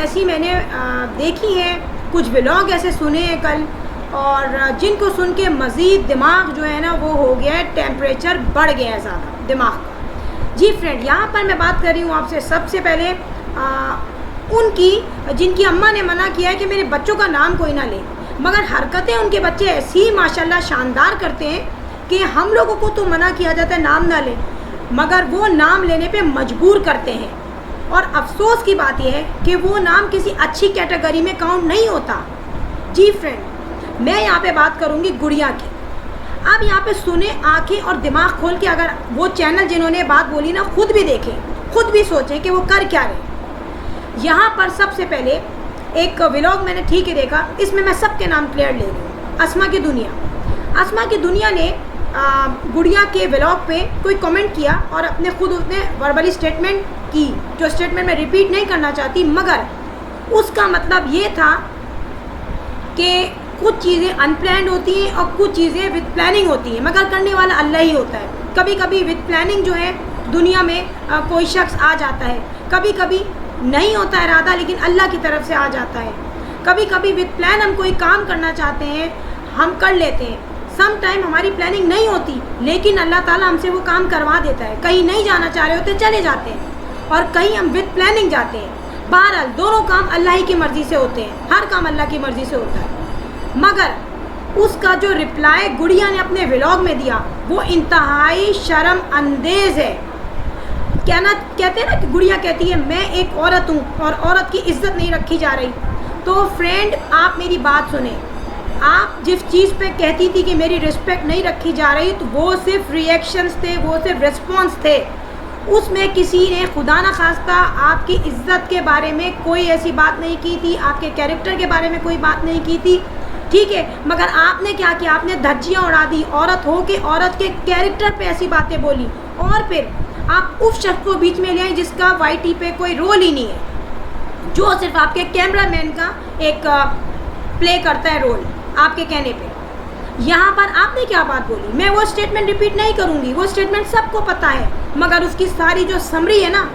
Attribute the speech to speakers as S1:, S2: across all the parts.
S1: ऐसी मैंने देखी हैं, कुछ व्लॉग ऐसे सुने हैं कल, और जिनको सुन के मज़ीद दिमाग जो है ना वो हो गया है, टेम्परेचर बढ़ गया है ज़्यादा दिमाग का। जी फ्रेंड, यहाँ पर मैं बात कर रही हूँ आपसे सबसे पहले उनकी जिनकी अम्मा ने मना किया है कि मेरे बच्चों का नाम कोई ना ले, मगर हरकतें उनके बच्चे ऐसी माशाल्लाह शानदार करते हैं कि हम लोगों को तो मना किया जाता है नाम ना ले, मगर वो नाम लेने पे मजबूर करते हैं। और अफसोस की बात यह है कि वो नाम किसी अच्छी कैटेगरी में काउंट नहीं होता। जी फ्रेंड, मैं यहाँ पे बात करूँगी गुड़िया की। अब यहाँ पे सुने, आंखें और दिमाग खोल के, अगर वो चैनल जिन्होंने बात बोली ना खुद भी देखें, खुद भी सोचें कि वो कर क्या रहे। यहाँ पर सबसे पहले एक व्लॉग मैंने ठीक है देखा, इसमें मैं सबके नाम क्लियर ले रही हूँ। अस्मा की दुनिया ने गुड़िया के व्लॉग पे कोई कमेंट किया और अपने खुद उसने वर्बली स्टेटमेंट की, जो स्टेटमेंट मैं रिपीट नहीं करना चाहती, मगर उसका मतलब ये था कि कुछ चीज़ें अनप्लान्ड होती हैं और कुछ चीज़ें विद प्लानिंग होती हैं, मगर करने वाला अल्लाह ही होता है। कभी कभी विद प्लानिंग जो है दुनिया में कोई शख्स आ जाता है, कभी कभी नहीं होता है इरादा लेकिन अल्लाह की तरफ से आ जाता है। कभी कभी विद प्लान हम कोई काम करना चाहते हैं, हम कर लेते हैं। सम टाइम हमारी प्लानिंग नहीं होती लेकिन अल्लाह ताला हमसे वो काम करवा देता है। कहीं नहीं जाना चाह रहे होते चले जाते हैं, और कहीं हम विद प्लानिंग जाते हैं। बहरहाल दोनों काम अल्लाह ही की मर्ज़ी से होते हैं, हर काम अल्लाह की मर्ज़ी से होता है। मगर उसका जो रिप्लाई गुड़िया ने अपने व्लॉग में दिया वो इंतहाई शर्म अंदेज़ है। कहते हैं ना कि गुड़िया कहती है मैं एक औरत हूँ और औरत की इज्जत नहीं रखी जा रही। तो फ्रेंड, आप मेरी बात सुने, आप जिस चीज़ पे कहती थी कि मेरी रिस्पेक्ट नहीं रखी जा रही, तो वो सिर्फ रिएक्शंस थे, वो सिर्फ रिस्पॉन्स थे। उसमें किसी ने खुदा न खास्ता आपकी इज्जत के बारे में कोई ऐसी बात नहीं की थी, आपके कैरेक्टर के बारे में कोई बात नहीं की थी, ठीक है। मगर आपने क्या किया, आपने धज्जियाँ उड़ा दी, औरत हो के औरत के कैरेक्टर पे ऐसी बातें बोली, और फिर आप उस शख्स को बीच में ले आए जिसका वाईटी पे कोई रोल ही नहीं है, जो सिर्फ आपके कैमरामैन का एक प्ले करता है रोल आपके कहने पे। यहाँ पर आपने क्या बात बोली, मैं वो स्टेटमेंट रिपीट नहीं करूँगी, वो स्टेटमेंट सबको पता है, मगर उसकी सारी जो समरी है ना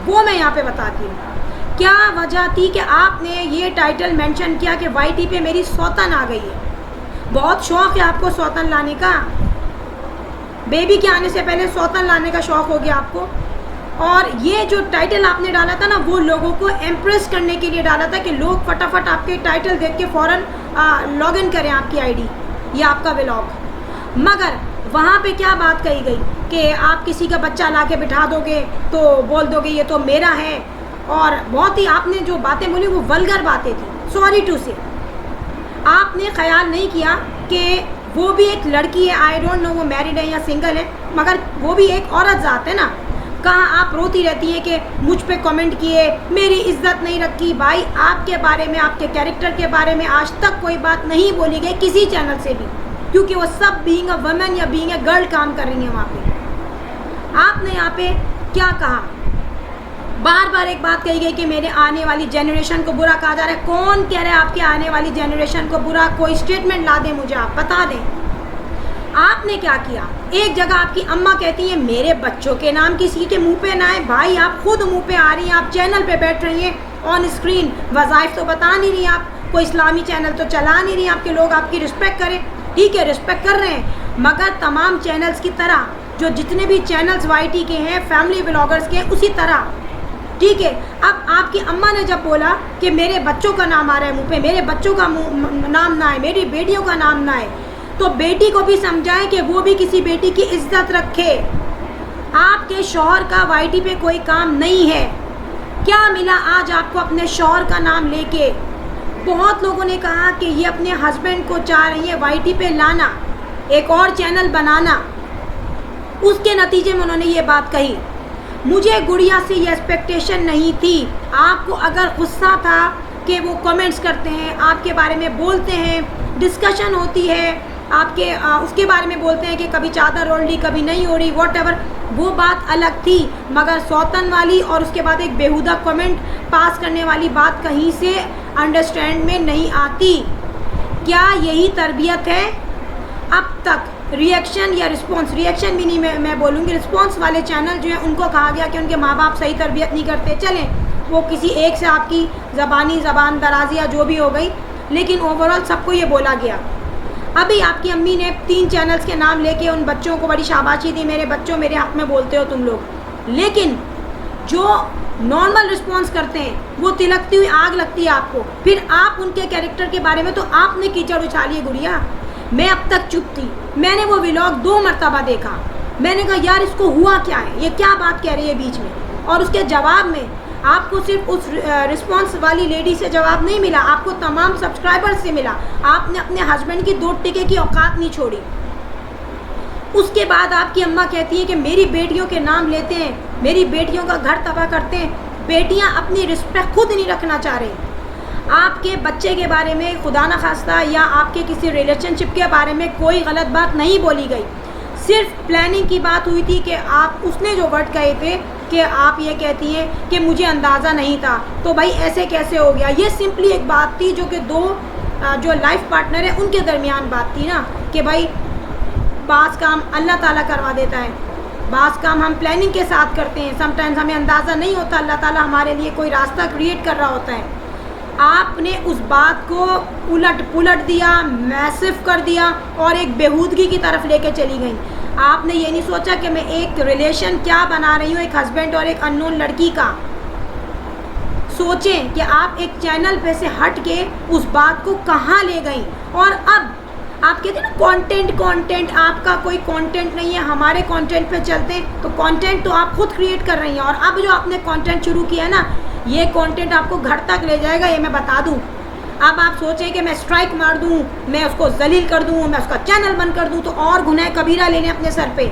S1: वो मैं यहाँ पे बताती हूँ। क्या वजह थी कि आपने ये टाइटल मेंशन किया कि वाईटी पे मेरी सौतन आ गई है। बहुत शौक़ है आपको सौतन लाने का, बेबी के आने से पहले सौतन लाने का शौक़ हो गया आपको। और ये जो टाइटल आपने डाला था ना वो लोगों को इम्प्रेस करने के लिए डाला था कि लोग फटाफट आपके टाइटल देख के फ़ौरन लॉग इन करें आपकी आईडी या आपका व्लॉग। मगर वहाँ पे क्या बात कही गई कि आप किसी का बच्चा ला के बिठा दोगे तो बोल दोगे ये तो मेरा है, और बहुत ही आपने जो बातें बोली वो वल्गर बातें थी। सॉरी टू से, आपने ख्याल नहीं किया कि वो भी एक लड़की है, आई डोंट नो वो मैरिड है या सिंगल है, मगर वो भी एक औरत ज़ात है ना। कहाँ आप रोती रहती हैं कि मुझ पे कमेंट किए, मेरी इज्जत नहीं रखी। भाई, आपके बारे में, आपके कैरेक्टर के बारे में आज तक कोई बात नहीं बोली गई किसी चैनल से भी, क्योंकि वो सब बीइंग अ वुमेन या बीइंग अ गर्ल काम कर रही हैं वहाँ पे। आपने यहाँ पे क्या कहा, बार बार एक बात कही गई कि मेरे आने वाली जनरेशन को बुरा कहा जा रहा है। कौन कह रहा है आपके आने वाली जनरेशन को बुरा? कोई स्टेटमेंट ला दें मुझे, आप बता दें। आपने क्या किया? एक जगह आपकी अम्मा कहती है मेरे बच्चों के नाम किसी के मुंह पे ना आए। भाई, आप खुद मुंह पे आ रही हैं, आप चैनल पे बैठ रही हैं, ऑन स्क्रीन वज़ाइफ तो बता नहीं रही आप, कोई इस्लामी चैनल तो चला नहीं रही आपके लोग आपकी रिस्पेक्ट करें। ठीक है, रिस्पेक्ट कर रहे हैं, मगर तमाम चैनल्स की तरह जो जितने भी चैनल्स वाईटी के हैं, फैमिली व्लॉगर्स के हैं, उसी तरह। ठीक है, अब आपकी अम्मा ने जब बोला कि मेरे बच्चों का नाम आ रहा है मुँह पे, मेरे बच्चों का नाम ना आए, मेरी बेटियों का नाम ना आए, तो बेटी को भी समझाएं कि वो भी किसी बेटी की इज्जत रखे। आपके शौहर का वाईटी पे कोई काम नहीं है। क्या मिला आज आपको अपने शौहर का नाम लेके? बहुत लोगों ने कहा कि ये अपने हस्बैंड को चाह रही है वाईटी पे लाना, एक और चैनल बनाना, उसके नतीजे में उन्होंने ये बात कही। मुझे गुड़िया से ये एक्सपेक्टेशन नहीं थी। आपको अगर गुस्सा था कि वो कमेंट्स करते हैं, आपके बारे में बोलते हैं, डिस्कशन होती है आपके उसके बारे में बोलते हैं कि कभी चादर ओढ़ ली, कभी नहीं ओढ़ी, वॉटएवर, वो बात अलग थी। मगर सौतन वाली और उसके बाद एक बेहुदा कमेंट पास करने वाली बात कहीं से अंडरस्टैंड में नहीं आती। क्या यही तरबियत है? अब तक रिएक्शन या रिस्पॉन्स, रिएक्शन भी नहीं मैं बोलूँगी, रिस्पॉन्स वाले चैनल जो है उनको कहा गया कि उनके माँ बाप सही तरबियत नहीं करते। चलें, वो किसी एक से आपकी ज़बान दराजी या जो भी हो गई, लेकिन ओवरऑल सबको ये बोला गया। अभी आपकी अम्मी ने 3 चैनल्स के नाम लेके उन बच्चों को बड़ी शाबाशी दी, मेरे बच्चों मेरे हक़ में बोलते हो तुम लोग, लेकिन जो नॉर्मल रिस्पॉन्स करते हैं वो तिलकती हुई आग लगती है आपको। फिर आप उनके कैरेक्टर के बारे में तो आपने कीचड़ उछाली है गुड़िया। मैं अब तक चुप थी, मैंने वो व्लॉग 2 मरतबा देखा, मैंने कहा यार इसको हुआ क्या है, ये क्या बात कह रही है बीच में, और उसके जवाब में आपको सिर्फ उस रिस्पॉन्स वाली लेडी से जवाब नहीं मिला, आपको तमाम सब्सक्राइबर्स से मिला। आपने अपने हस्बैंड की 2 टिके की औकात नहीं छोड़ी। उसके बाद आपकी अम्मा कहती है कि मेरी बेटियों के नाम लेते हैं, मेरी बेटियों का घर तबाह करते हैं। बेटियां अपनी रिस्पेक्ट खुद नहीं रखना चाह रही। आपके बच्चे के बारे में खुदा न खास्ता या आपके किसी रिलेशनशिप के बारे में कोई गलत बात नहीं बोली गई, सिर्फ प्लानिंग की बात हुई थी कि आप उसने जो वर्ड कहे थे कि आप ये कहती हैं कि मुझे अंदाज़ा नहीं था, तो भाई ऐसे कैसे हो गया। ये सिंपली एक बात थी जो कि 2 जो लाइफ पार्टनर है उनके दरमियान बात थी ना, कि भाई बाज़ काम अल्लाह ताला करवा देता है, बाज़ काम हम प्लानिंग के साथ करते हैं, समटाइम्स हमें अंदाज़ा नहीं होता, अल्लाह ताला हमारे लिए कोई रास्ता क्रिएट कर रहा होता है। आपने उस बात को उलट पुलट दिया, मैसिव कर दिया और एक बेहूदगी की तरफ लेके चली गई। आपने ये नहीं सोचा कि मैं एक रिलेशन क्या बना रही हूँ, एक हस्बैंड और एक अननोन लड़की का। सोचें कि आप एक चैनल पे से हट के उस बात को कहाँ ले गई। और अब आप कहते हैं ना कंटेंट, आपका कोई कंटेंट नहीं है, हमारे कंटेंट पे चलते हैं, तो कंटेंट तो आप खुद क्रिएट कर रही हैं। और अब जो आपने कंटेंट शुरू किया है ना, ये कंटेंट आपको घर तक ले जाएगा, ये मैं बता दूं। अब आप सोचें कि मैं स्ट्राइक मार दूं, मैं उसको जलील कर दूं, मैं उसका चैनल बंद कर दूं, तो और गुनाह कबीरा लेने अपने सर पे।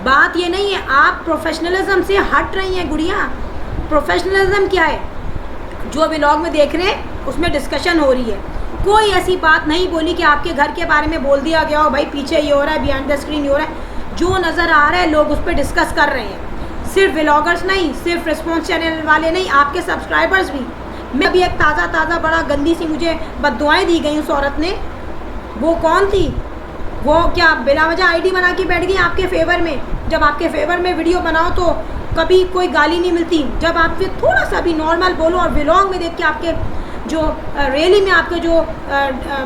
S1: बात ये नहीं है, आप प्रोफेशनलिज्म से हट रही हैं गुड़िया। प्रोफेशनलिज्म क्या है? जो व्लॉग में देख रहे हैं उसमें डिस्कशन हो रही है, कोई ऐसी बात नहीं बोली कि आपके घर के बारे में बोल दिया गया हो भाई पीछे ये हो रहा है, बिहाइंड द स्क्रीन ये हो रहा है। जो नज़र आ रहा है लोग उस पर डिस्कस कर रहे हैं। सिर्फ व्लॉगर्स नहीं, सिर्फ रिस्पॉन्स चैनल वाले नहीं, आपके सब्सक्राइबर्स भी। मैं अभी एक ताज़ा बड़ा गंदी सी मुझे बद्दुआएं दी गई उस औरत ने। वो कौन थी? वो क्या बिला वजह आईडी बना के बैठ गई आपके फेवर में। जब आपके फेवर में वीडियो बनाओ तो कभी कोई गाली नहीं मिलती, जब आप फिर थोड़ा सा भी नॉर्मल बोलो और व्लॉग में देख के आपके जो रैली में आपके जो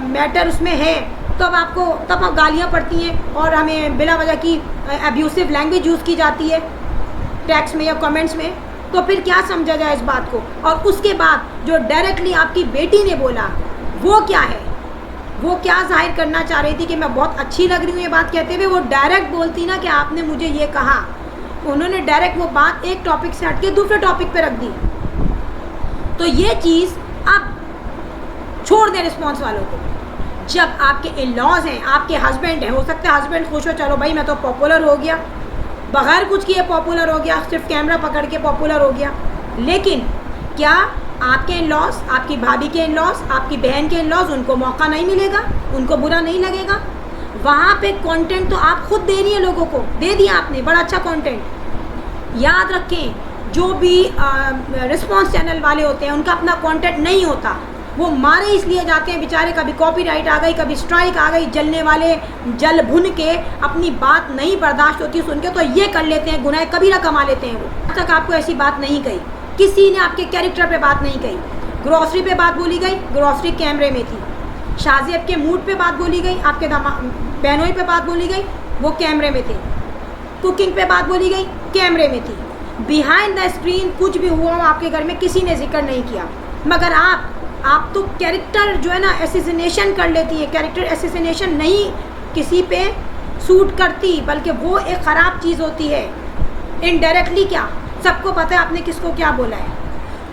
S1: मैटर उसमें है, तब आप गालियाँ पड़ती हैं और हमें बिला वजह की अब्यूसिव लैंग्वेज यूज़ की जाती है टैक्स में या कमेंट्स में। तो फिर क्या समझा जाए इस बात को। और उसके बाद जो डायरेक्टली आपकी बेटी ने बोला वो क्या है, वो क्या जाहिर करना चाह रही थी कि मैं बहुत अच्छी लग रही हूँ ये बात कहते हुए। वो डायरेक्ट बोलती ना कि आपने मुझे ये कहा, उन्होंने डायरेक्ट वो बात एक टॉपिक से हट के दूसरे टॉपिक पे रख दी। तो ये चीज़ अब छोड़ दें रिस्पॉन्स वालों को। जब आपके इन-लॉज हैं, आपके हस्बैंड हैं, हो सकता है हस्बैंड खुश हो, चलो भाई मैं तो पॉपुलर हो गया, बगैर कुछ किए पॉपुलर हो गया, सिर्फ कैमरा पकड़ के पॉपुलर हो गया। लेकिन क्या आपके इन-लॉज, आपकी भाभी के इन-लॉज, आपकी बहन के इन-लॉज, उनको मौका नहीं मिलेगा, उनको बुरा नहीं लगेगा? वहाँ पे कंटेंट तो आप खुद दे रही हैं, लोगों को दे दिया आपने बड़ा अच्छा कंटेंट। याद रखें, जो भी रिस्पॉन्स चैनल वाले होते हैं उनका अपना कंटेंट नहीं होता, वो मारे इसलिए जाते हैं बेचारे, कभी कॉपीराइट आ गई, कभी स्ट्राइक आ गई, जलने वाले जल भुन के अपनी बात नहीं बर्दाश्त होती सुन के, तो ये कर लेते हैं, गुनाह कबीरा कमा लेते हैं। वो अब तक आपको ऐसी बात नहीं कही, किसी ने आपके कैरेक्टर पे बात नहीं कही। ग्रॉसरी पे बात बोली गई, ग्रॉसरी कैमरे में थी। शाज़ियत के मूड पे बात बोली गई, आपके बहनोई पे बात बोली गई, वो कैमरे में थे। कुकिंग पे बात बोली गई, कैमरे में थी। बिहाइंड द स्क्रीन कुछ भी हुआ आपके घर में किसी ने जिक्र नहीं किया। मगर आप तो कैरेक्टर जो है ना एसिसिनेशन कर लेती है। कैरेक्टर एसिसिनेशन नहीं किसी पे सूट करती, बल्कि वो एक ख़राब चीज़ होती है। इनडायरेक्टली क्या सबको पता है आपने किसको क्या बोला है।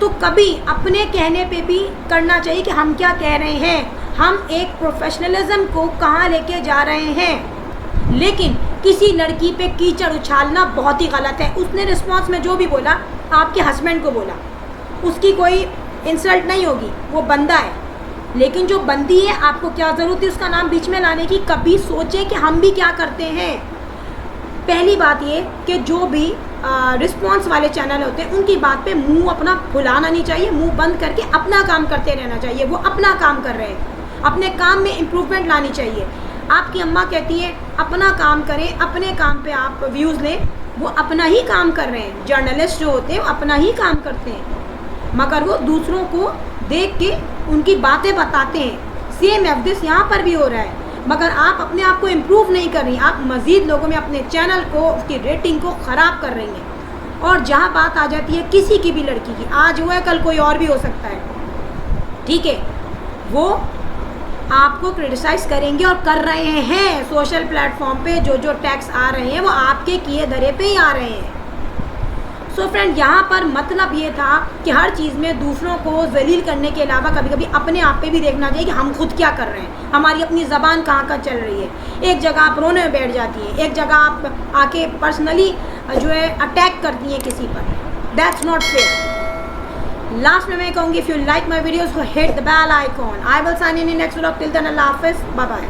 S1: तो कभी अपने कहने पे भी करना चाहिए कि हम क्या कह रहे हैं, हम एक प्रोफेशनलिज्म को कहाँ लेके जा रहे हैं। लेकिन किसी लड़की पे कीचड़ उछालना बहुत ही गलत है। उसने रिस्पॉन्स में जो भी बोला आपके हस्बैंड को बोला, उसकी कोई इंसल्ट नहीं होगी, वो बंदा है। लेकिन जो बंदी है आपको क्या ज़रूरत है उसका नाम बीच में लाने की। कभी सोचें कि हम भी क्या करते हैं। पहली बात ये कि जो भी रिस्पॉन्स वाले चैनल होते हैं उनकी बात पे मुंह अपना फुलाना नहीं चाहिए, मुंह बंद करके अपना काम करते रहना चाहिए। वो अपना काम कर रहे हैं, अपने काम में इम्प्रूवमेंट लानी चाहिए। आपकी अम्मा कहती है अपना काम करें, अपने काम पे आप व्यूज़ लें, वो अपना ही काम कर रहे हैं। जर्नलिस्ट जो होते हैं वो अपना ही काम करते हैं, मगर वो दूसरों को देख के उनकी बातें बताते हैं। सेम एफ दिस यहाँ पर भी हो रहा है, मगर आप अपने आप को इम्प्रूव नहीं कर रही, आप मज़ीद लोगों में अपने चैनल को, उसकी रेटिंग को ख़राब कर रही हैं। और जहाँ बात आ जाती है किसी की भी लड़की की, आज हुआ है कल कोई और भी हो सकता है, ठीक है, वो आपको क्रिटिसाइज़ करेंगे और कर रहे हैं। सोशल प्लेटफॉर्म पे जो जो टैग्स आ रहे हैं वो आपके किए धरे पे ही आ रहे हैं। सो फ्रेंड, यहाँ पर मतलब ये था कि हर चीज़ में दूसरों को जलील करने के अलावा कभी कभी अपने आप पे भी देखना चाहिए कि हम खुद क्या कर रहे हैं, हमारी अपनी ज़बान कहाँ कहाँ चल रही है। एक जगह आप रोने में बैठ जाती हैं, एक जगह आप आके पर्सनली जो है अटैक करती हैं किसी पर। That's not fair. लास्ट में मैं कहूँगी, if you like my videos hit the bell icon. I will sign in next vlog. Till then अल्लाह हाफिज़, बाय बाय।